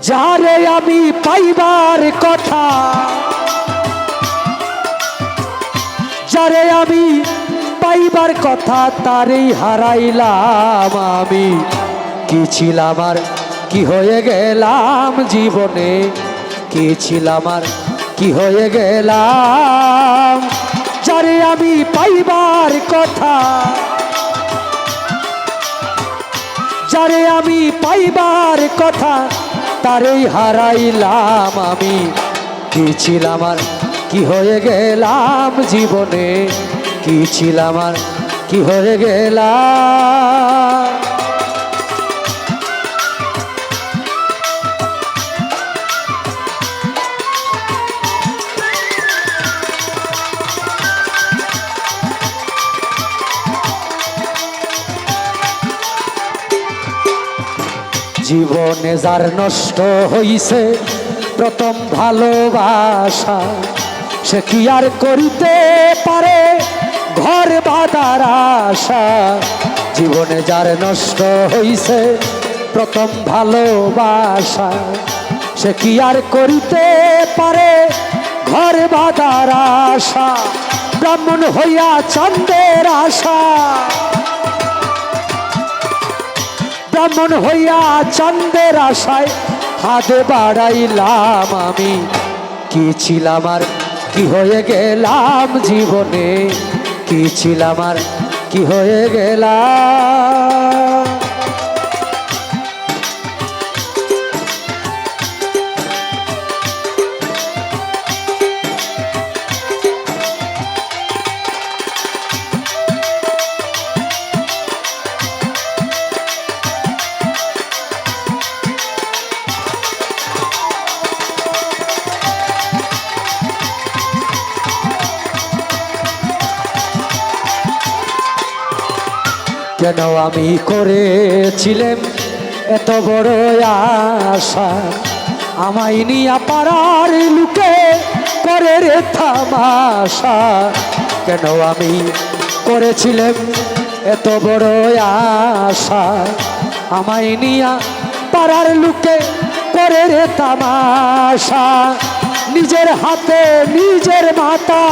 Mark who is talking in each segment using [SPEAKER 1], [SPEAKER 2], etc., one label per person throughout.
[SPEAKER 1] যারে আমি পাইবার কথা, যারে আমি পাইবার কথা তারেই হারাইলাম আমি। কি ছিলাম আর কি হয়ে গেলাম জীবনে, কি ছিলাম আর কি হয়ে গেলাম। যারে আমি পাইবার কথা, যারে আমি পাইবার কথা তারেই হারাইলাম আমি। কি ছিলাম আর কি হয়ে গেলাম জীবনে, কি ছিলাম আর কি হয়ে গেলাম। জীবনে যার নষ্ট হইছে প্রথম ভালোবাসা, সে কি আর করিতে পারে ঘর বাঁধার আশা। জীবনে যার নষ্ট হইছে প্রথম ভালোবাসা, সে কি আর করিতে পারে ঘর বাঁধার আশা। ব্রাহ্মণ হইয়া চন্দ্রের আশা, ব্রাহ্মণ হইয়া চন্দ্রের আশায় হাতে বাড়াইলাম আমি। কি ছিলাম আর কি হয়ে গেলাম জীবনে, কি ছিলাম আর কি হয়ে গেলাম। কেন আমি করেছিলাম এত বড় আশা, আমায় নিয়া পাড়ার লোকে করে রে তামাশা। কেন আমি করেছিলাম এত বড় আশা, আমায় নিয়া পাড়ার লোকে করে রে তামাশা। নিজের হাতে নিজের মাথা,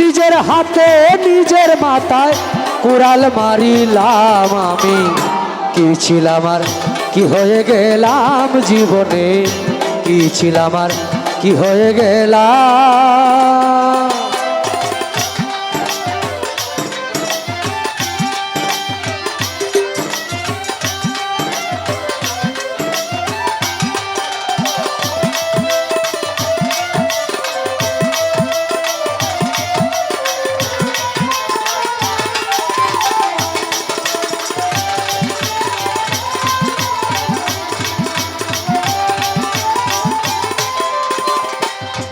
[SPEAKER 1] নিজের হাতে নিজের মাথায় কুড়াল মারিলাম আমি। কি ছিলাম আর কি হয়ে গেলাম জীবনে, কি ছিলাম আর কি হয়ে গেলাম।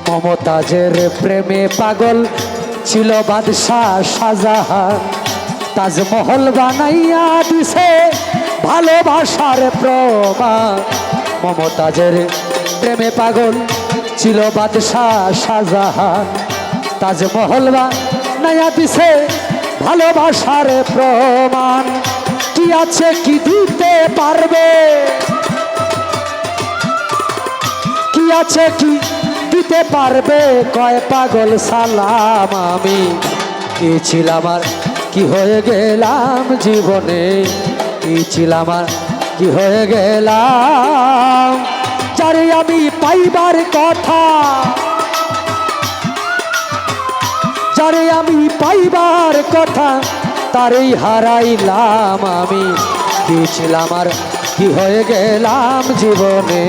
[SPEAKER 1] মমতাজের প্রেমে পাগল ছিল বাদশাহ শাহজাহান, তাজমহল বানাইয়া দিছে ভালোবাসার প্রমাণ। মমতাজের প্রেমে পাগল ছিল বাদশাহ শাহজাহান, তাজমহল বানাইয়া দিছে ভালোবাসার প্রমাণ। কি আছে কি দিতে পারবে, কি আছে কি দিতে পারবে কয় পাগল সালাম আমি। কি ছিলাম আর কি হয়ে গেলাম জীবনে, কি ছিলাম আর কি হয়ে গেলাম। যারে আমি পাইবার কথা, যারে আমি পাইবার কথা তারেই হারাইলাম আমি। কি ছিলাম আর কি হয়ে গেলাম জীবনে,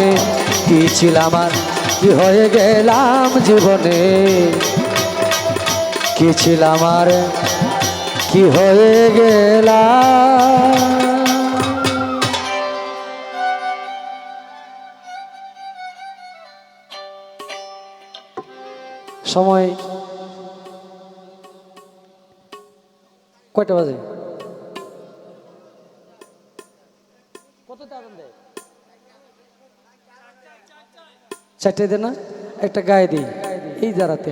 [SPEAKER 1] কি ছিলাম আর কি হয়ে গেলাম জীবনে, কি ছিলাম আর কি হয়ে গেলাম। সময় কয়টা বাজে? চারটে দে না, একটা গায়ে দিই এই দাঁড়াতে।